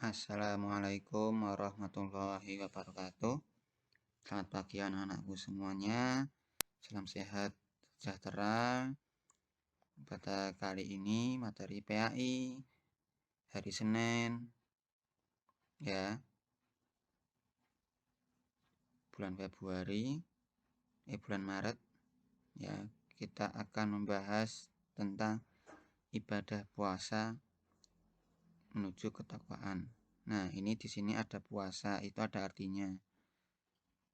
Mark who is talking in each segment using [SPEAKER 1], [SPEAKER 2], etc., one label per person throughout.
[SPEAKER 1] Assalamualaikum warahmatullahi wabarakatuh. Selamat pagi anak-anakku semuanya. Salam sehat sejahtera. Pada kali ini materi PAI hari Senin ya, bulan bulan Maret ya. Kita akan membahas tentang ibadah puasa menuju ketakwaan. Nah, ini di sini ada puasa, itu ada artinya.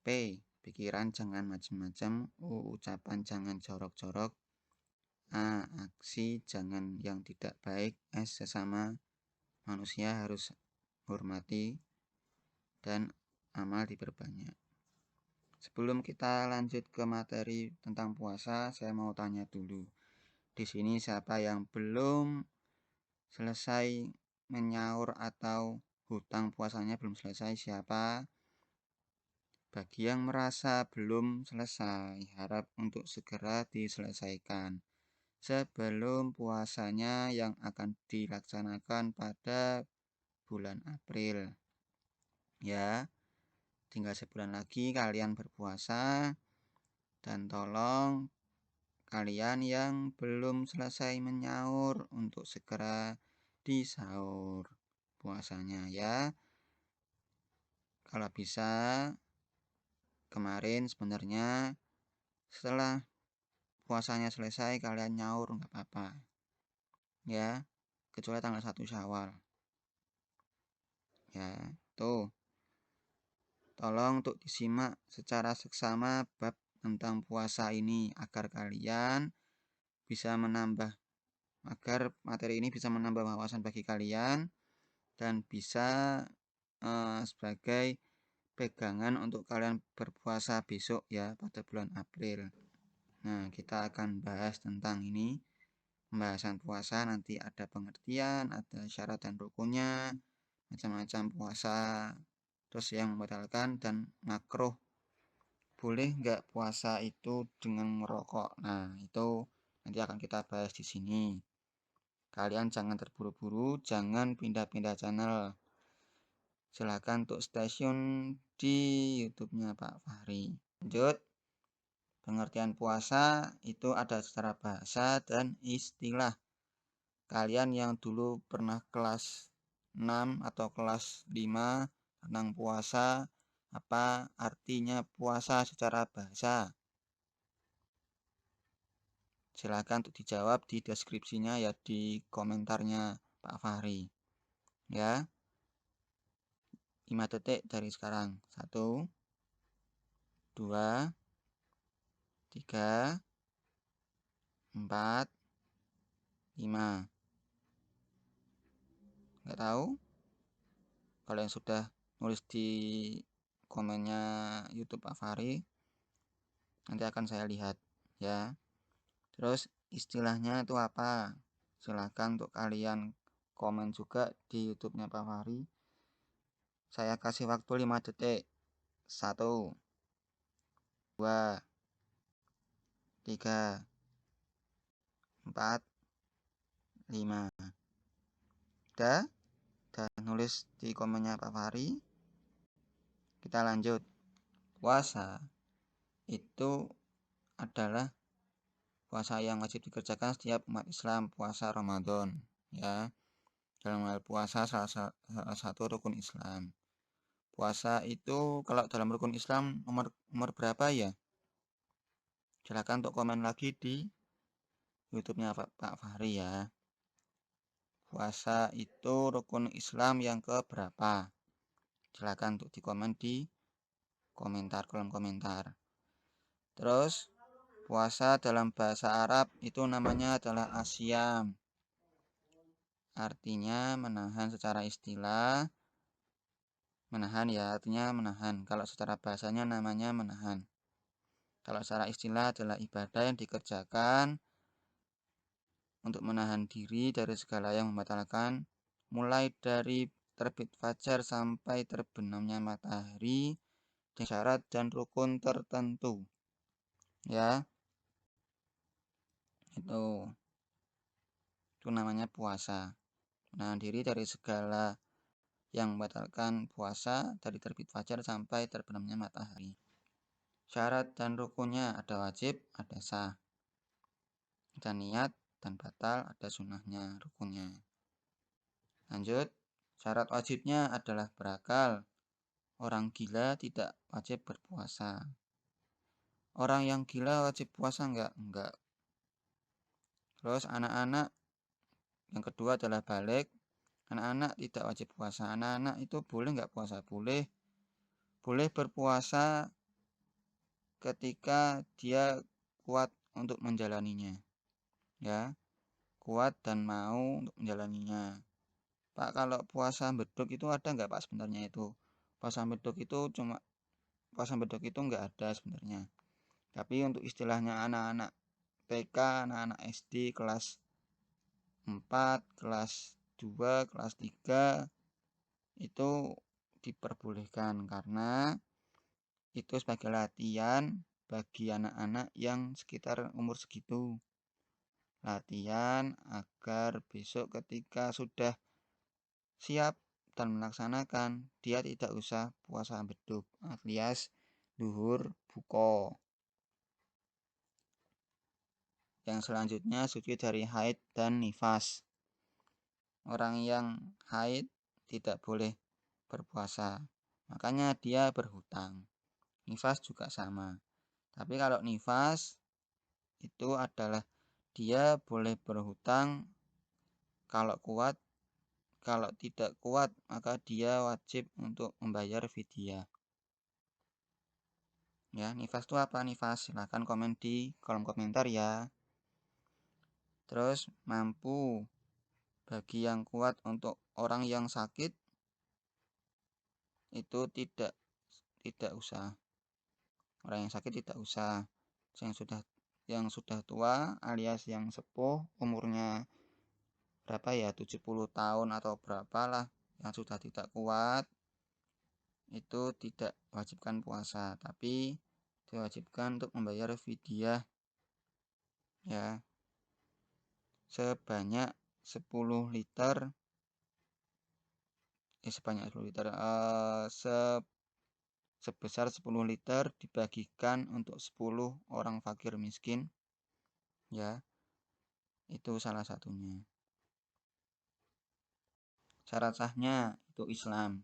[SPEAKER 1] P. Pikiran jangan macam-macam. U. Ucapan jangan jorok-jorok. A. Aksi jangan yang tidak baik. S. Sesama manusia harus hormati. Dan amal diperbanyak. Sebelum kita lanjut ke materi tentang puasa, saya mau tanya dulu. Di sini siapa yang belum selesai menyaur atau hutang puasanya belum selesai? Siapa? Bagi yang merasa belum selesai, harap untuk segera diselesaikan sebelum puasanya yang akan dilaksanakan pada bulan April. Ya, tinggal sebulan lagi kalian berpuasa, dan tolong kalian yang belum selesai menyaur untuk segera disaur puasanya ya. Kalau bisa kemarin sebenarnya setelah puasanya selesai kalian nyaur nggak apa-apa ya, kecuali tanggal 1 Syawal ya. Tuh, tolong untuk disimak secara seksama bab tentang puasa ini agar materi ini bisa menambah wawasan bagi kalian dan bisa sebagai pegangan untuk kalian berpuasa besok ya pada bulan April. Nah, kita akan bahas tentang ini. Pembahasan puasa nanti ada pengertian, ada syarat dan rukunnya, macam-macam puasa, terus yang membatalkan dan makruh. Boleh nggak puasa itu dengan merokok? Nah, itu nanti akan kita bahas di sini. Kalian jangan terburu-buru, jangan pindah-pindah channel. Silakan untuk stasiun di YouTube-nya Pak Fahri. Lanjut. Pengertian puasa itu ada secara bahasa dan istilah. Kalian yang dulu pernah kelas 6 atau kelas 5 tentang puasa, apa artinya puasa secara bahasa? Silakan untuk dijawab di deskripsinya ya, di komentarnya Pak Fahri ya. 5 detik dari sekarang. 1 2 3 4 5. Nggak tahu? Kalau yang sudah nulis di komennya YouTube Pak Fahri, nanti akan saya lihat ya. Terus istilahnya itu apa? Silahkan untuk kalian komen juga di YouTube-nya Pak Fahri. Saya kasih waktu 5 detik. 1 2 3 4 5. Udah nulis di komennya Pak Fahri. Kita lanjut. Puasa itu adalah puasa yang wajib dikerjakan setiap umat Islam, puasa Ramadan ya. Dalam hal puasa salah satu rukun Islam. Puasa itu kalau dalam rukun Islam nomor berapa ya? Silakan untuk komen lagi di YouTube-nya Pak Fahri ya. Puasa itu rukun Islam yang keberapa? Silakan untuk dikomen di kolom komentar. Terus puasa dalam bahasa Arab itu namanya adalah asyam. Artinya menahan secara istilah. Menahan ya, artinya menahan. Kalau secara bahasanya namanya menahan. Kalau secara istilah adalah ibadah yang dikerjakan untuk menahan diri dari segala yang membatalkan, mulai dari terbit fajar sampai terbenamnya matahari dengan syarat dan rukun tertentu ya. Itu namanya puasa, menahan diri dari segala yang membatalkan puasa dari terbit fajar sampai terbenamnya matahari. Syarat dan rukunnya ada wajib, ada sah, ada niat dan batal, ada sunnahnya, rukunnya. Lanjut, syarat wajibnya adalah berakal. Orang gila tidak wajib berpuasa. Orang yang gila wajib puasa enggak? Enggak. Terus anak-anak, yang kedua adalah balik. Anak-anak tidak wajib puasa. Anak-anak itu boleh enggak puasa? Boleh. Boleh berpuasa ketika dia kuat untuk menjalaninya. Ya, kuat dan mau untuk menjalaninya. Pak, kalau puasa beduk itu ada enggak Pak sebenarnya itu? Puasa beduk itu enggak ada sebenarnya. Tapi untuk istilahnya anak-anak TK, anak-anak SD kelas 4, kelas 2, kelas 3 itu diperbolehkan karena itu sebagai latihan bagi anak-anak yang sekitar umur segitu. Latihan agar besok ketika sudah siap dan melaksanakan, dia tidak usah puasa beduk alias duhur buko. Yang selanjutnya suci dari haid dan nifas. Orang yang haid tidak boleh berpuasa, makanya dia berhutang. Nifas juga sama. Tapi kalau nifas itu adalah dia boleh berhutang kalau kuat, kalau tidak kuat maka dia wajib untuk membayar fidyah. Ya, nifas itu apa nifas? Silahkan komen di kolom komentar ya. Terus mampu bagi yang kuat untuk orang yang sakit itu tidak usah. Orang yang sakit tidak usah. Yang sudah tua alias yang sepuh umurnya berapa ya 70 tahun atau berapalah yang sudah tidak kuat itu tidak wajibkan puasa, tapi diwajibkan untuk membayar fidyah ya sebanyak 10 liter sebesar 10 liter dibagikan untuk 10 orang fakir miskin ya. Itu salah satunya. Syarat sahnya itu Islam.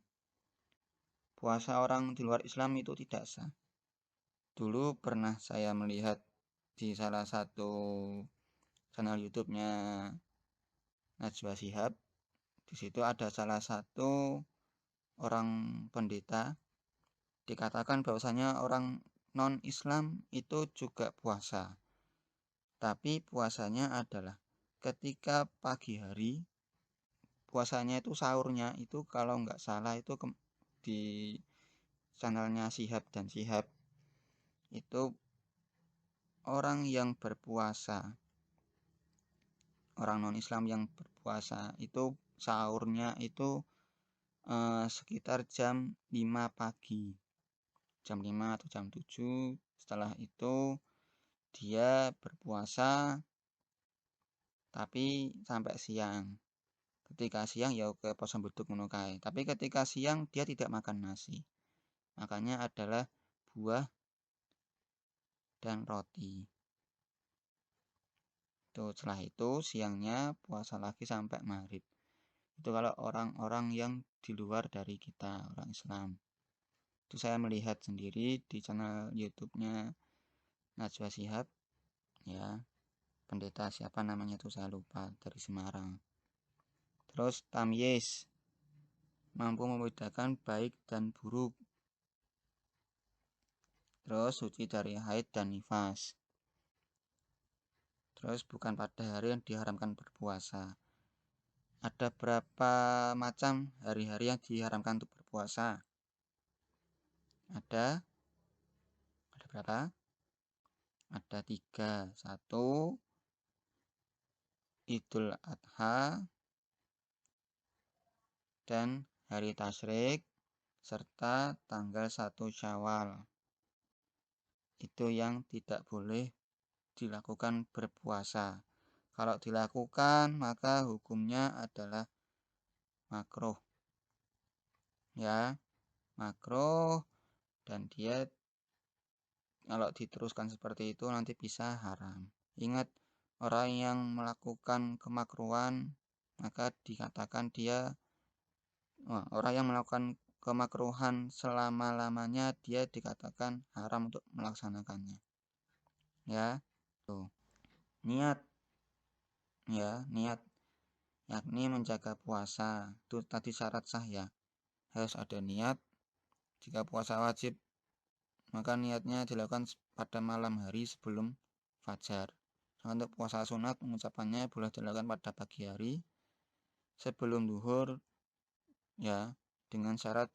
[SPEAKER 1] Puasa orang di luar Islam itu tidak sah. Dulu pernah saya melihat di salah satu channel YouTube-nya Najwa Shihab. Di situ ada salah satu orang pendeta dikatakan bahwasanya orang non-Islam itu juga puasa. Tapi puasanya adalah ketika pagi hari, puasanya itu sahurnya itu kalau nggak salah itu di channelnya Shihab dan Shihab itu orang yang berpuasa, orang non-Islam yang berpuasa itu sahurnya itu sekitar jam 5 pagi, jam 5 atau jam 7. Setelah itu dia berpuasa tapi sampai siang. Ketika siang ya ke pos beduk ngono kae. Tapi ketika siang dia tidak makan nasi. Makannya adalah buah dan roti. Setelah itu siangnya puasa lagi sampai maghrib. Itu kalau orang-orang yang di luar dari kita, orang Islam. Itu saya melihat sendiri di channel YouTube-nya Najwa Shihab ya. Pendeta siapa namanya itu saya lupa, dari Semarang. Terus tamyiz, mampu membedakan baik dan buruk. Terus suci dari haid dan nifas. Terus bukan pada hari yang diharamkan berpuasa. Ada berapa macam hari-hari yang diharamkan untuk berpuasa? Ada berapa? Ada 3. 1 Idul Adha dan hari tasyrik serta tanggal 1 Syawal. Itu yang tidak boleh dilakukan berpuasa. Kalau dilakukan maka hukumnya adalah makruh. ya, makruh, dan dia kalau diteruskan seperti itu nanti bisa haram. Ingat, orang yang melakukan kemakruhan maka dikatakan dia orang yang melakukan kemakruhan selama-lamanya dia dikatakan haram untuk melaksanakannya. Ya, tuh. Niat, ya, niat yakni menjaga puasa. Itu tadi syarat sah ya. Harus ada niat. Jika puasa wajib, maka niatnya dilakukan pada malam hari sebelum fajar. Untuk puasa sunat, mengucapannya boleh dilakukan pada pagi hari sebelum duhur, ya, dengan syarat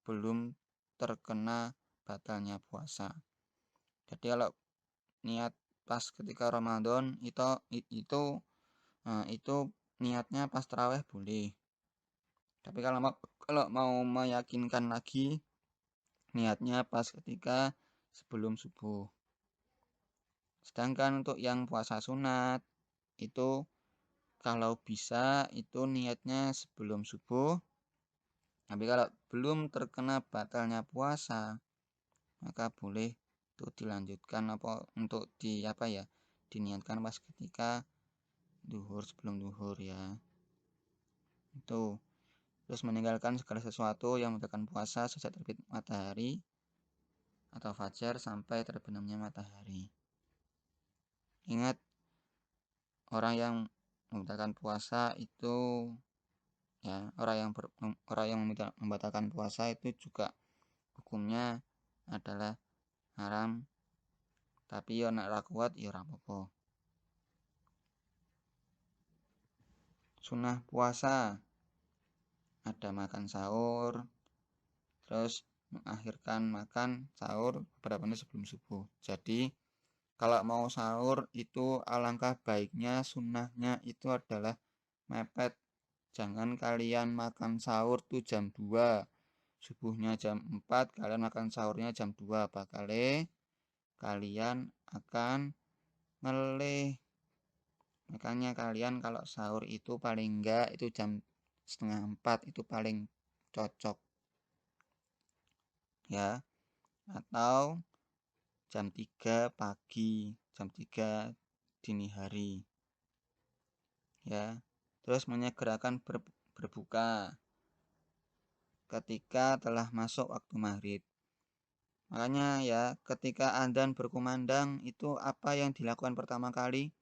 [SPEAKER 1] belum terkena batalnya puasa. Jadi kalau niat pas ketika Ramadan itu niatnya pas tarawih boleh. Tapi kalau mau meyakinkan lagi, niatnya pas ketika sebelum subuh. Sedangkan untuk yang puasa sunat itu kalau bisa itu niatnya sebelum subuh. Tapi kalau belum terkena batalnya puasa, maka boleh itu dilanjutkan untuk diniatkan pas ketika duhur sebelum duhur ya. Itu. Terus meninggalkan segala sesuatu yang membatalkan puasa sejak terbit matahari atau fajar sampai terbenamnya matahari. Ingat, orang yang membatalkan puasa itu ya, orang yang membatalkan puasa itu juga hukumnya adalah haram, tapi yo nek ra kuat ya ora apa-apa. Sunah puasa ada makan sahur, terus mengakhirkan makan sahur beberapa menit sebelum subuh. Jadi kalau mau sahur itu alangkah baiknya sunnahnya itu adalah mepet. Jangan kalian makan sahur tuh jam 2, subuhnya jam 4, kalian makan sahurnya jam 2, bakale kalian akan ngelih. Makanya kalian kalau sahur itu paling enggak itu jam setengah 4 itu paling cocok ya, atau jam 3 pagi, jam 3 dini hari ya. Terus menyegerakan berbuka ketika telah masuk waktu maghrib. Makanya ya, ketika adzan berkumandang itu apa yang dilakukan pertama kali?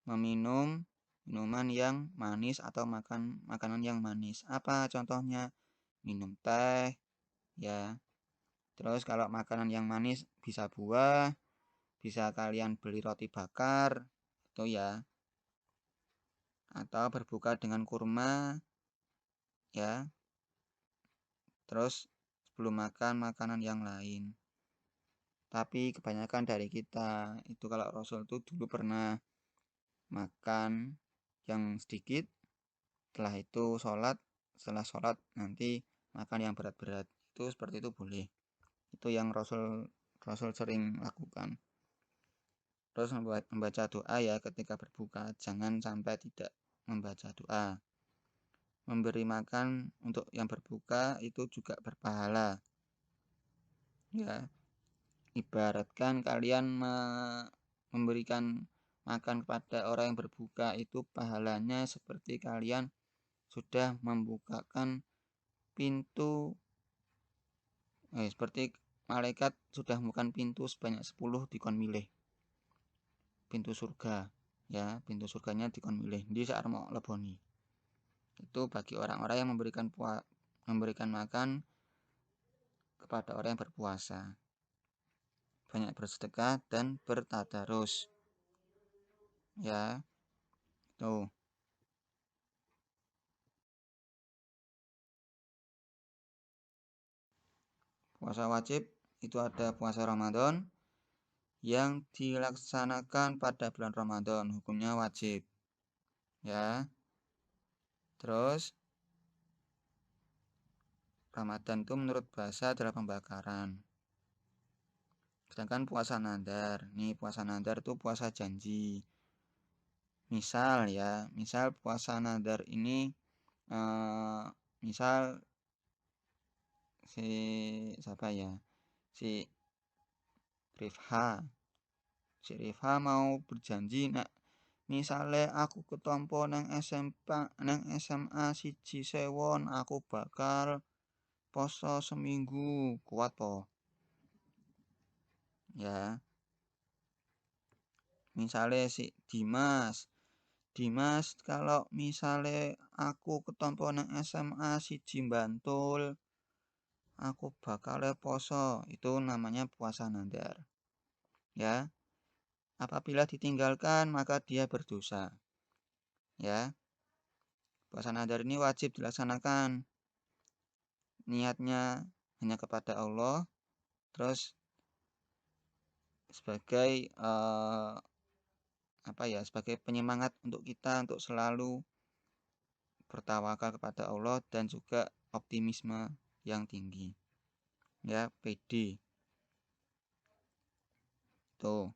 [SPEAKER 1] Meminum minuman yang manis atau makan makanan yang manis. Apa contohnya? Minum teh ya. Terus kalau makanan yang manis bisa buah, bisa kalian beli roti bakar itu ya. Atau berbuka dengan kurma ya. Terus sebelum makan makanan yang lain. Tapi kebanyakan dari kita itu kalau Rasul itu dulu pernah makan yang sedikit, setelah sholat nanti makan yang berat-berat. Itu seperti itu boleh. Itu yang Rasul sering lakukan. Terus membaca doa ya ketika berbuka, jangan sampai tidak membaca doa. Memberi makan untuk yang berbuka itu juga berpahala. Ya, ibaratkan kalian memberikan makan kepada orang yang berbuka itu pahalanya seperti kalian sudah membukakan pintu seperti malaikat sudah membuka pintu sebanyak 10 dikon milih pintu surga ya, pintu surganya dikon milih di saat mau leboni. Itu bagi orang-orang yang memberikan makan kepada orang yang berpuasa, banyak bersedekah dan bertadarus ya. Tuh, puasa wajib itu ada puasa Ramadan yang dilaksanakan pada bulan Ramadan, hukumnya wajib ya. Terus Ramadan itu menurut bahasa adalah pembakaran. Sedangkan puasa nadar, nih puasa nadar itu puasa janji. Misal puasa nadar ini misal si siapa ya? Si Rifha. Si Rifha mau berjanji nak misale aku ketompo nang SMA siji sewon aku bakal poso seminggu. Kuat po? Ya. Misale si Dimas kalau misale aku ketompo nang SMA siji Bantul aku bakal poso. Itu namanya puasa nadar. Ya. Apabila ditinggalkan maka dia berdosa. Ya. Puasa nadar ini wajib dilaksanakan. Niatnya hanya kepada Allah, terus sebagai sebagai penyemangat untuk kita untuk selalu bertawakal kepada Allah dan juga optimisme yang tinggi. Ya, pede. Tuh,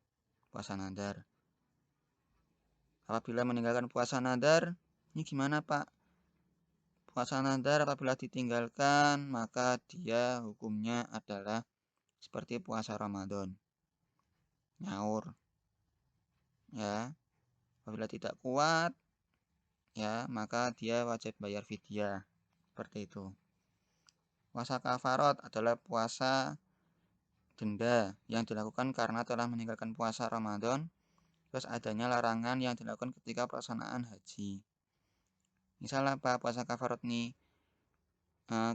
[SPEAKER 1] puasa nadar. Apabila meninggalkan puasa nadar, ini gimana, Pak? Puasa nadar apabila ditinggalkan, maka dia hukumnya adalah seperti puasa Ramadan. Nyaur. Ya, apabila tidak kuat, ya, maka dia wajib bayar fidyah. Seperti itu. Puasa kafarat adalah puasa denda yang dilakukan karena telah meninggalkan puasa Ramadan, terus adanya larangan yang dilakukan ketika pelaksanaan haji. Misal apa puasa kafarat nih?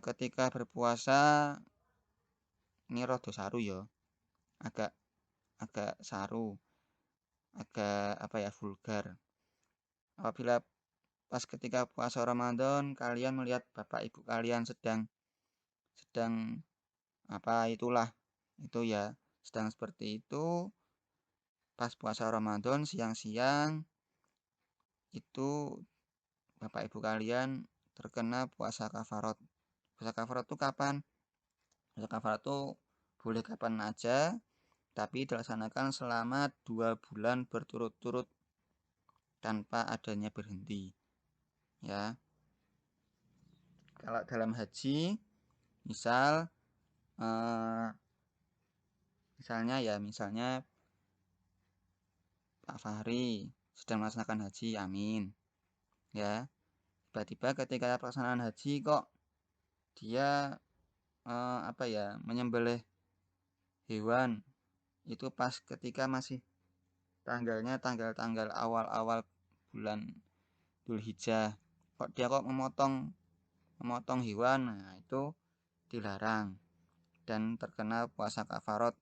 [SPEAKER 1] Ketika berpuasa ini rada saru ya. Agak saru. Agak vulgar. Apabila pas ketika puasa Ramadan kalian melihat bapak ibu kalian sedang itulah itu ya, sedang seperti itu pas puasa Ramadan siang-siang itu bapak ibu kalian terkena puasa kafarat. Puasa kafarat itu kapan? Puasa kafarat itu boleh kapan aja, tapi dilaksanakan selama 2 bulan berturut-turut tanpa adanya berhenti. Ya. Kalau dalam haji, misalnya Pak Fahri sedang melaksanakan haji, amin. Ya. Tiba-tiba ketika pelaksanaan haji kok dia menyembelih hewan itu pas ketika masih tanggalnya tanggal awal-awal bulan Dzulhijjah. Kok dia memotong hewan, nah itu dilarang dan terkena puasa kafarat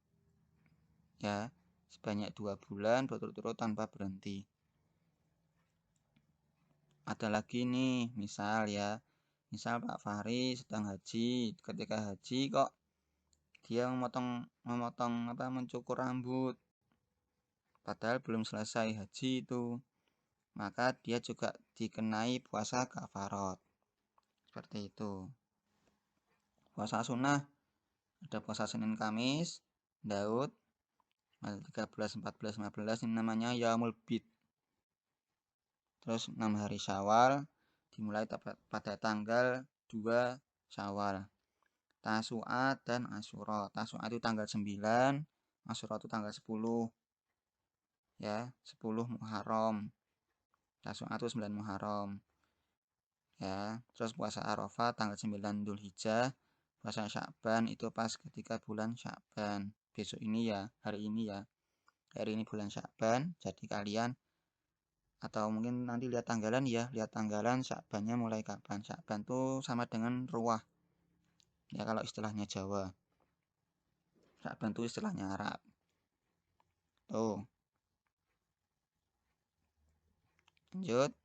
[SPEAKER 1] ya sebanyak 2 bulan berturut-turut tanpa berhenti. Ada lagi nih, misal Pak Fahri sedang haji, ketika haji kok dia mencukur rambut padahal belum selesai haji itu, maka dia juga dikenai puasa kafarat. Seperti itu. Puasa sunnah ada puasa Senin Kamis, Daud, 13, 14, 15 ini namanya Yaumul Bid. Terus 6 hari Syawal dimulai pada tanggal 2 Syawal. Tasu'a dan Asyura. Tasu'a itu tanggal 9, Asyura itu tanggal 10. Ya, 10 Muharram. Tasu'a itu 9 Muharram. Ya, terus puasa Arafah tanggal 9 Dzulhijjah. Puasa Sya'ban itu pas ketika bulan Sya'ban. Besok ini ya, hari ini ya. Hari ini bulan Sya'ban, jadi kalian atau mungkin nanti lihat tanggalan Sya'bannya mulai kapan. Sya'ban tuh sama dengan ruwah. Ya kalau istilahnya Jawa. Sya'ban tuh istilahnya Arab. Tuh. Lanjut.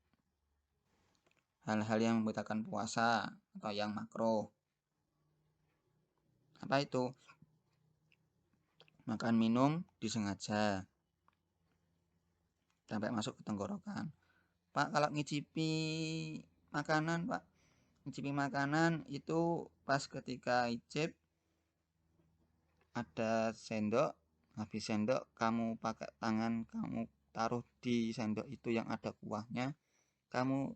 [SPEAKER 1] Hal-hal yang membatalkan puasa atau yang makruh. Apa itu? Makan minum disengaja sampai masuk ke tenggorokan. Pak, kalau ngicipi makanan itu pas ketika icip ada sendok, habis sendok kamu pakai tangan, kamu taruh di sendok itu yang ada kuahnya, kamu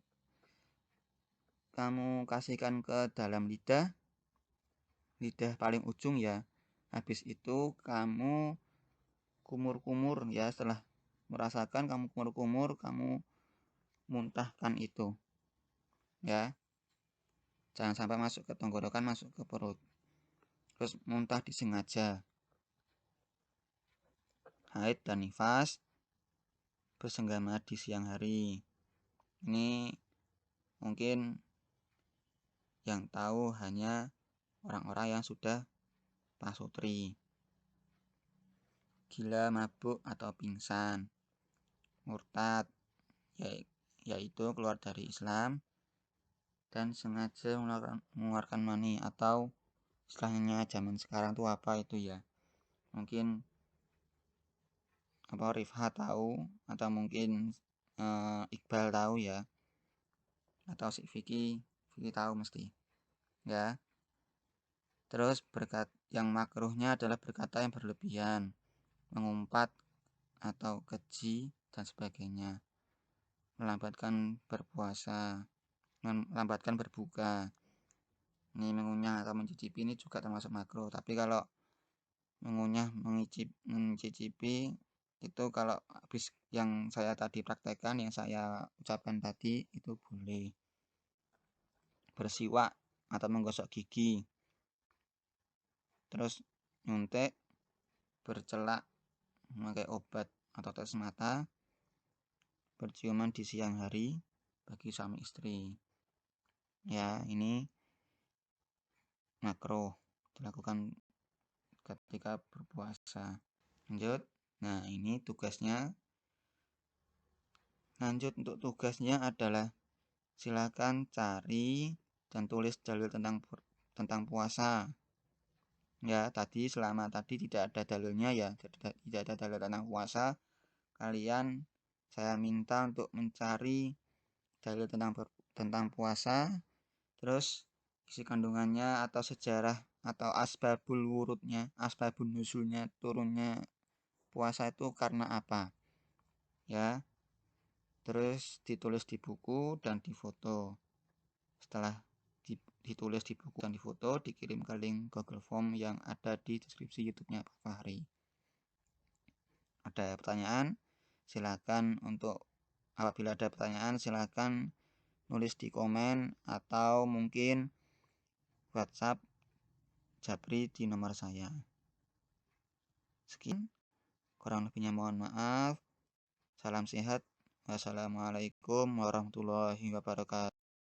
[SPEAKER 1] kasihkan ke dalam lidah lidah paling ujung ya. Habis itu kamu kumur-kumur ya, setelah merasakan kamu kumur-kumur, kamu muntahkan itu ya. Jangan sampai masuk ke tenggorokan, masuk ke perut. Terus muntah disengaja. Haid dan nifas bersenggama di siang hari. Ini mungkin yang tahu hanya orang-orang yang sudah pasutri. Gila, mabuk atau pingsan, murtad, yaitu keluar dari Islam dan sengaja mengeluarkan mani, atau istilahnya zaman sekarang tuh apa itu ya, mungkin apa Rifhat tahu, atau mungkin Iqbal tahu ya, atau si Vicky tahu mesti ya. Terus yang makruhnya adalah berkata yang berlebihan, mengumpat atau keji dan sebagainya, melambatkan berpuasa, melambatkan berbuka. Ini mengunyah atau mencicipi ini juga termasuk makruh. Tapi kalau mengunyah, mencicipi itu kalau habis yang saya tadi praktekkan, yang saya ucapkan tadi, itu boleh. Bersiwak atau menggosok gigi, terus nyuntik, bercelak, memakai obat atau tes mata, berciuman di siang hari bagi suami istri ya, ini makruh dilakukan ketika berpuasa. Lanjut. Nah, ini tugasnya. Lanjut, untuk tugasnya adalah silakan cari dan tulis dalil tentang puasa. Ya, selama tadi tidak ada dalilnya ya, tidak ada dalil tentang puasa. Kalian saya minta untuk mencari dalil tentang puasa, terus isi kandungannya atau sejarah atau asbabul wurudnya, asbabun nusulnya, turunnya puasa itu karena apa ya. Terus ditulis di buku dan difoto. Setelah ditulis di buku dan difoto, dikirim ke link Google Form yang ada di deskripsi YouTube-nya Pak Fahri. Ada pertanyaan? Silakan apabila ada pertanyaan silakan nulis di komen atau mungkin WhatsApp Japri di nomor saya. Sekian, kurang lebihnya mohon maaf. Salam sehat. Wassalamualaikum warahmatullahi wabarakatuh.